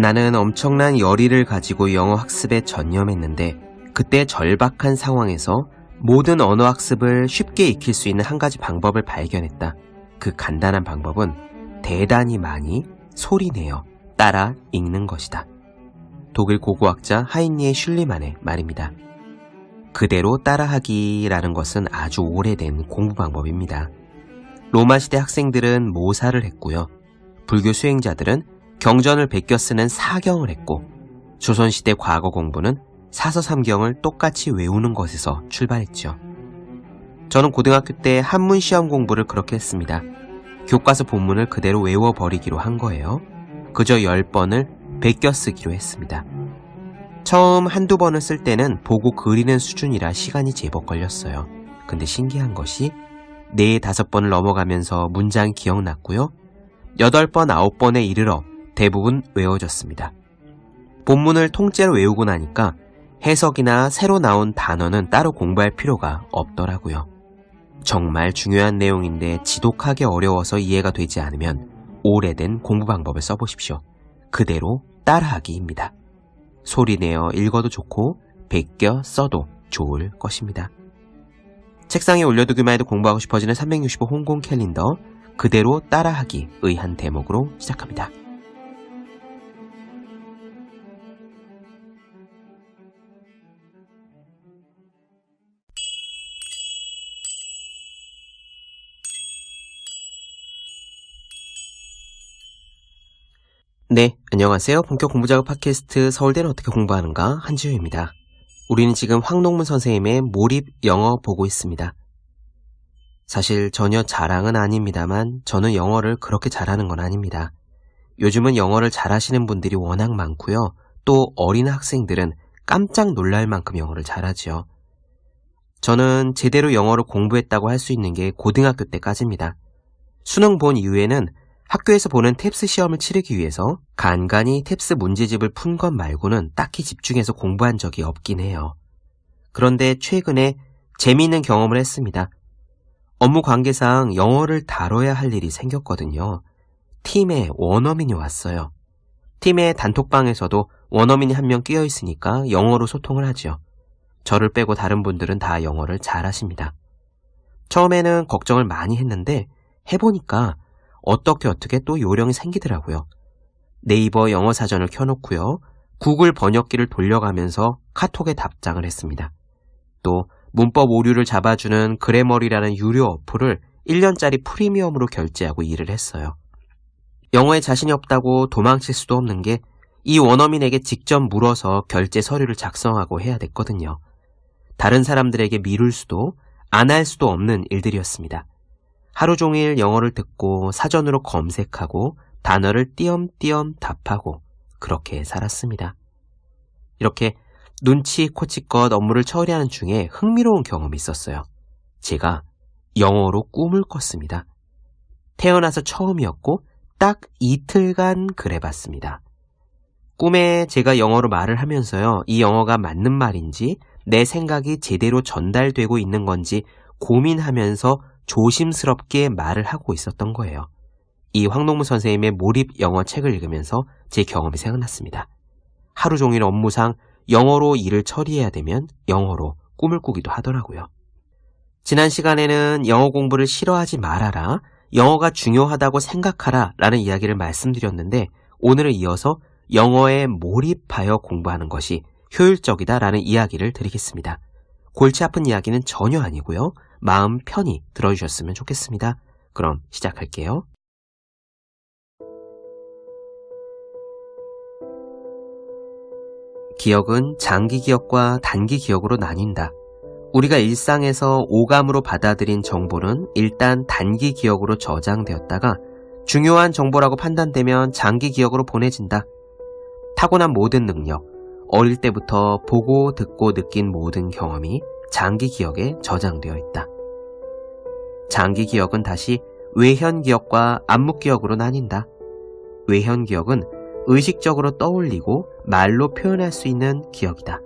나는 엄청난 열의를 가지고 영어 학습에 전념했는데 그때 절박한 상황에서 모든 언어 학습을 쉽게 익힐 수 있는 한 가지 방법을 발견했다. 그 간단한 방법은 대단히 많이 소리내어 따라 읽는 것이다. 독일 고고학자 하인리히 슐리만의 말입니다. 그대로 따라하기라는 것은 아주 오래된 공부 방법입니다. 로마 시대 학생들은 모사를 했고요. 불교 수행자들은 경전을 베껴 쓰는 사경을 했고, 조선시대 과거 공부는 사서삼경을 똑같이 외우는 것에서 출발했죠. 저는 고등학교 때 한문 시험 공부를 그렇게 했습니다. 교과서 본문을 그대로 외워버리기로 한 거예요. 그저 10번을 베껴 쓰기로 했습니다. 처음 한두 번을 쓸 때는 보고 그리는 수준이라 시간이 제법 걸렸어요. 근데 신기한 것이 4, 5번을 넘어가면서 문장이 기억났고요. 8번, 9번에 이르러 대부분 외워졌습니다. 본문을 통째로 외우고 나니까 해석이나 새로 나온 단어는 따로 공부할 필요가 없더라고요. 정말 중요한 내용인데 지독하게 어려워서 이해가 되지 않으면 오래된 공부 방법을 써보십시오. 그대로 따라하기입니다. 소리내어 읽어도 좋고 베껴 써도 좋을 것입니다. 책상에 올려두기만 해도 공부하고 싶어지는 365 홍콩 캘린더, 그대로 따라하기의 한 대목으로 시작합니다. 네, 안녕하세요. 본격 공부작업 팟캐스트 서울대는 어떻게 공부하는가, 한지우입니다. 우리는 지금 황농문 선생님의 몰입 영어 보고 있습니다. 사실 전혀 자랑은 아닙니다만 저는 영어를 그렇게 잘하는 건 아닙니다. 요즘은 영어를 잘하시는 분들이 워낙 많고요. 또 어린 학생들은 깜짝 놀랄 만큼 영어를 잘하죠. 저는 제대로 영어를 공부했다고 할 수 있는 게 고등학교 때까지입니다. 수능 본 이후에는 학교에서 보는 탭스 시험을 치르기 위해서 간간히 탭스 문제집을 푼 것 말고는 딱히 집중해서 공부한 적이 없긴 해요. 그런데 최근에 재미있는 경험을 했습니다. 업무 관계상 영어를 다뤄야 할 일이 생겼거든요. 팀에 원어민이 왔어요. 팀의 단톡방에서도 원어민이 한 명 끼어 있으니까 영어로 소통을 하죠. 저를 빼고 다른 분들은 다 영어를 잘하십니다. 처음에는 걱정을 많이 했는데 해보니까 어떻게 또 요령이 생기더라고요. 네이버 영어 사전을 켜놓고요. 구글 번역기를 돌려가면서 카톡에 답장을 했습니다. 또 문법 오류를 잡아주는 그래머리라는 유료 어플을 1년짜리 프리미엄으로 결제하고 일을 했어요. 영어에 자신이 없다고 도망칠 수도 없는 게 이 원어민에게 직접 물어서 결제 서류를 작성하고 해야 됐거든요. 다른 사람들에게 미룰 수도 안 할 수도 없는 일들이었습니다. 하루 종일 영어를 듣고 사전으로 검색하고 단어를 띄엄띄엄 답하고 그렇게 살았습니다. 이렇게 눈치 코치껏 업무를 처리하는 중에 흥미로운 경험이 있었어요. 제가 영어로 꿈을 꿨습니다. 태어나서 처음이었고 딱 이틀간 그래봤습니다. 꿈에 제가 영어로 말을 하면서요. 이 영어가 맞는 말인지 내 생각이 제대로 전달되고 있는 건지 고민하면서 조심스럽게 말을 하고 있었던 거예요. 이 황농문 선생님의 몰입 영어 책을 읽으면서 제 경험이 생각났습니다. 하루 종일 업무상 영어로 일을 처리해야 되면 영어로 꿈을 꾸기도 하더라고요. 지난 시간에는 영어 공부를 싫어하지 말아라, 영어가 중요하다고 생각하라 라는 이야기를 말씀드렸는데 오늘은 이어서 영어에 몰입하여 공부하는 것이 효율적이다 라는 이야기를 드리겠습니다. 골치 아픈 이야기는 전혀 아니고요. 마음 편히 들어주셨으면 좋겠습니다. 그럼 시작할게요. 기억은 장기 기억과 단기 기억으로 나뉜다. 우리가 일상에서 오감으로 받아들인 정보는 일단 단기 기억으로 저장되었다가 중요한 정보라고 판단되면 장기 기억으로 보내진다. 타고난 모든 능력, 어릴 때부터 보고 듣고 느낀 모든 경험이 장기 기억에 저장되어 있다. 장기 기억은 다시 외현 기억과 암묵 기억으로 나뉜다. 외현 기억은 의식적으로 떠올리고 말로 표현할 수 있는 기억이다.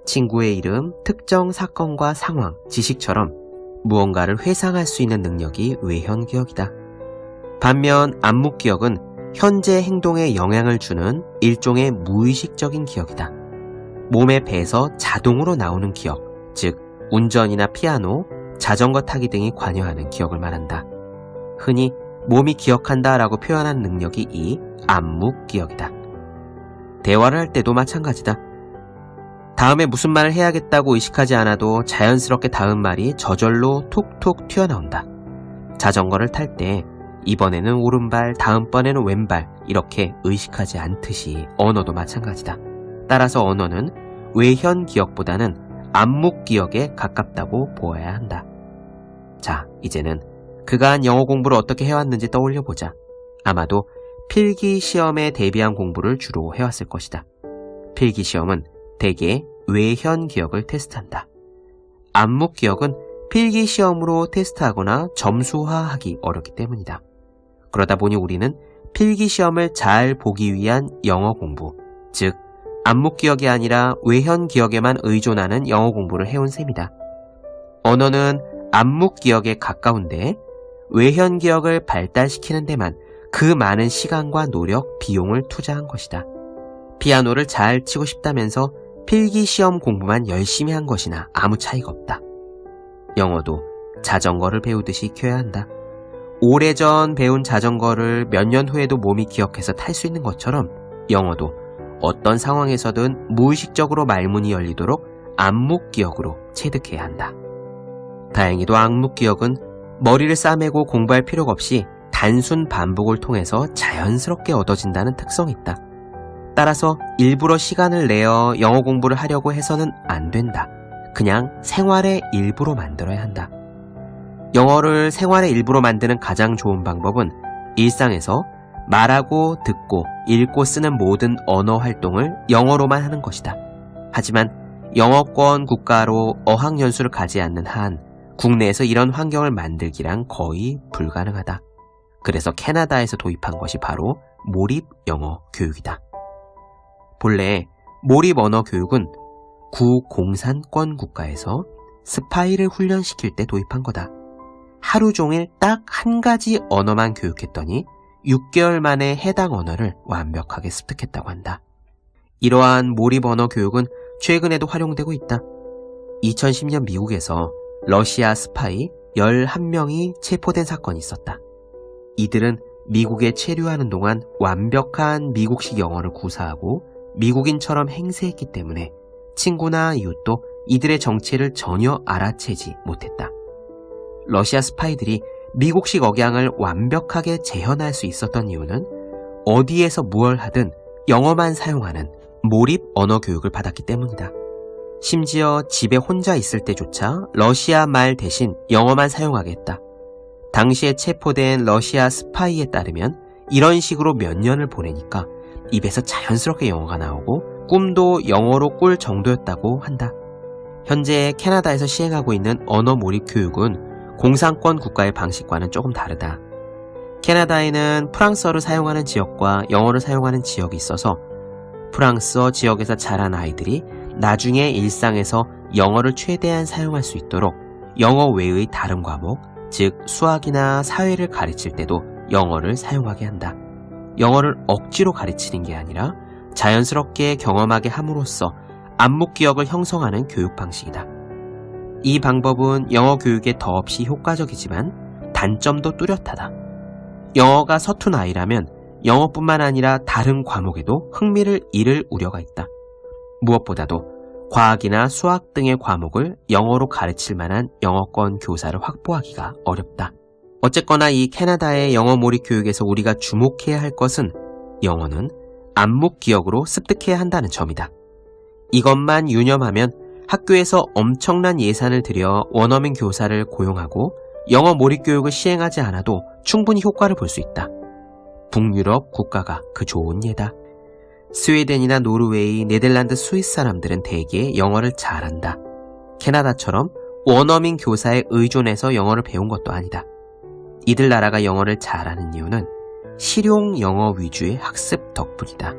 친구의 이름, 특정 사건과 상황, 지식처럼 무언가를 회상할 수 있는 능력이 외현 기억이다. 반면 암묵 기억은 현재 행동에 영향을 주는 일종의 무의식적인 기억이다. 몸의 배에서 자동으로 나오는 기억, 즉 운전이나 피아노, 자전거 타기 등이 관여하는 기억을 말한다. 흔히 몸이 기억한다 라고 표현한 능력이 이 암묵기억이다. 대화를 할 때도 마찬가지다. 다음에 무슨 말을 해야겠다고 의식하지 않아도 자연스럽게 다음 말이 저절로 툭툭 튀어나온다. 자전거를 탈 때 이번에는 오른발, 다음번에는 왼발 이렇게 의식하지 않듯이 언어도 마찬가지다. 따라서 언어는 외현 기억보다는 암묵 기억에 가깝다고 보아야 한다. 자, 이제는 그간 영어 공부를 어떻게 해왔는지 떠올려보자. 아마도 필기 시험에 대비한 공부를 주로 해왔을 것이다. 필기 시험은 대개 외현 기억을 테스트한다. 암묵 기억은 필기 시험으로 테스트하거나 점수화하기 어렵기 때문이다. 그러다 보니 우리는 필기 시험을 잘 보기 위한 영어 공부, 즉 암묵 기억이 아니라 외현 기억에만 의존하는 영어 공부를 해온 셈이다. 언어는 암묵 기억에 가까운데 외현 기억을 발달시키는 데만 그 많은 시간과 노력, 비용을 투자한 것이다. 피아노를 잘 치고 싶다면서 필기 시험 공부만 열심히 한 것이나 아무 차이가 없다. 영어도 자전거를 배우듯이 익혀야 한다. 오래전 배운 자전거를 몇 년 후에도 몸이 기억해서 탈 수 있는 것처럼 영어도 어떤 상황에서든 무의식적으로 말문이 열리도록 암묵 기억으로 체득해야 한다. 다행히도 암묵 기억은 머리를 싸매고 공부할 필요가 없이 단순 반복을 통해서 자연스럽게 얻어진다는 특성이 있다. 따라서 일부러 시간을 내어 영어 공부를 하려고 해서는 안 된다. 그냥 생활의 일부로 만들어야 한다. 영어를 생활의 일부로 만드는 가장 좋은 방법은 일상에서 말하고 듣고 읽고 쓰는 모든 언어 활동을 영어로만 하는 것이다. 하지만 영어권 국가로 어학연수를 가지 않는 한 국내에서 이런 환경을 만들기란 거의 불가능하다. 그래서 캐나다에서 도입한 것이 바로 몰입 영어 교육이다. 본래 몰입 언어 교육은 구공산권 국가에서 스파이를 훈련시킬 때 도입한 거다. 하루 종일 딱 한 가지 언어만 교육했더니 6개월 만에 해당 언어를 완벽하게 습득했다고 한다. 이러한 몰입 언어 교육은 최근에도 활용되고 있다. 2010년 미국에서 러시아 스파이 11명이 체포된 사건이 있었다. 이들은 미국에 체류하는 동안 완벽한 미국식 영어를 구사하고 미국인처럼 행세했기 때문에 친구나 이웃도 이들의 정체를 전혀 알아채지 못했다. 러시아 스파이들이 미국식 억양을 완벽하게 재현할 수 있었던 이유는 어디에서 무얼 하든 영어만 사용하는 몰입 언어 교육을 받았기 때문이다. 심지어 집에 혼자 있을 때조차 러시아 말 대신 영어만 사용하게 했다. 당시에 체포된 러시아 스파이에 따르면 이런 식으로 몇 년을 보내니까 입에서 자연스럽게 영어가 나오고 꿈도 영어로 꿀 정도였다고 한다. 현재 캐나다에서 시행하고 있는 언어 몰입 교육은 공산권 국가의 방식과는 조금 다르다. 캐나다에는 프랑스어를 사용하는 지역과 영어를 사용하는 지역이 있어서 프랑스어 지역에서 자란 아이들이 나중에 일상에서 영어를 최대한 사용할 수 있도록 영어 외의 다른 과목, 즉 수학이나 사회를 가르칠 때도 영어를 사용하게 한다. 영어를 억지로 가르치는 게 아니라 자연스럽게 경험하게 함으로써 암묵 기억을 형성하는 교육 방식이다. 이 방법은 영어 교육에 더없이 효과적이지만 단점도 뚜렷하다. 영어가 서툰 아이라면 영어뿐만 아니라 다른 과목에도 흥미를 잃을 우려가 있다. 무엇보다도 과학이나 수학 등의 과목을 영어로 가르칠 만한 영어권 교사를 확보하기가 어렵다. 어쨌거나 이 캐나다의 영어 몰입 교육에서 우리가 주목해야 할 것은 영어는 암묵 기억으로 습득해야 한다는 점이다. 이것만 유념하면 학교에서 엄청난 예산을 들여 원어민 교사를 고용하고 영어 몰입 교육을 시행하지 않아도 충분히 효과를 볼 수 있다. 북유럽 국가가 그 좋은 예다. 스웨덴이나 노르웨이, 네덜란드, 스위스 사람들은 대개 영어를 잘한다. 캐나다처럼 원어민 교사에 의존해서 영어를 배운 것도 아니다. 이들 나라가 영어를 잘하는 이유는 실용 영어 위주의 학습 덕분이다.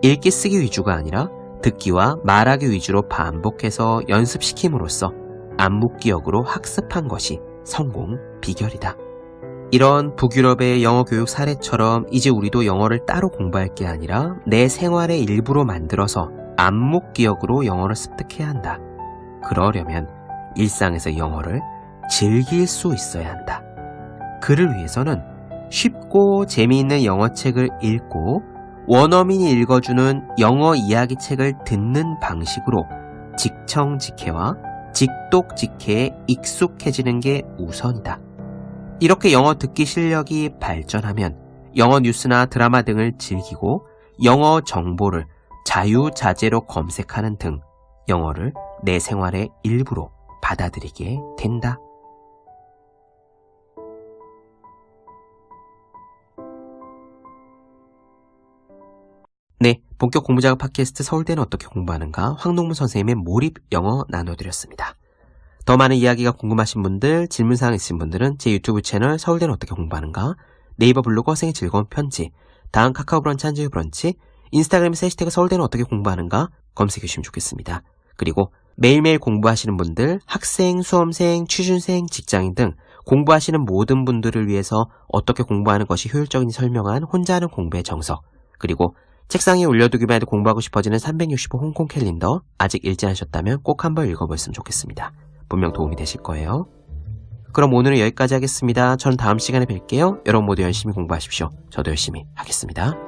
읽기 쓰기 위주가 아니라 듣기와 말하기 위주로 반복해서 연습시킴으로써 암묵 기억으로 학습한 것이 성공 비결이다. 이런 북유럽의 영어 교육 사례처럼 이제 우리도 영어를 따로 공부할 게 아니라 내 생활의 일부로 만들어서 암묵 기억으로 영어를 습득해야 한다. 그러려면 일상에서 영어를 즐길 수 있어야 한다. 그를 위해서는 쉽고 재미있는 영어책을 읽고 원어민이 읽어주는 영어 이야기책을 듣는 방식으로 직청직해와 직독직해에 익숙해지는 게 우선이다. 이렇게 영어 듣기 실력이 발전하면 영어 뉴스나 드라마 등을 즐기고 영어 정보를 자유자재로 검색하는 등 영어를 내 생활의 일부로 받아들이게 된다. 네, 본격 공부작업 팟캐스트 서울대는 어떻게 공부하는가 황동문 선생님의 몰입 영어 나눠드렸습니다. 더 많은 이야기가 궁금하신 분들, 질문사항 있으신 분들은 제 유튜브 채널 서울대는 어떻게 공부하는가, 네이버 블로그 허생의 즐거운 편지, 다음 카카오 브런치 한주의 브런치, 인스타그램에서 해시태그 서울대는 어떻게 공부하는가 검색해 주시면 좋겠습니다. 그리고 매일매일 공부하시는 분들, 학생, 수험생, 취준생, 직장인 등 공부하시는 모든 분들을 위해서 어떻게 공부하는 것이 효율적인지 설명한 혼자 하는 공부의 정석, 그리고 책상에 올려두기만 해도 공부하고 싶어지는 365 홍콩 캘린더 아직 읽지 않으셨다면 꼭 한번 읽어보셨으면 좋겠습니다. 분명 도움이 되실 거예요. 그럼 오늘은 여기까지 하겠습니다. 저는 다음 시간에 뵐게요. 여러분 모두 열심히 공부하십시오. 저도 열심히 하겠습니다.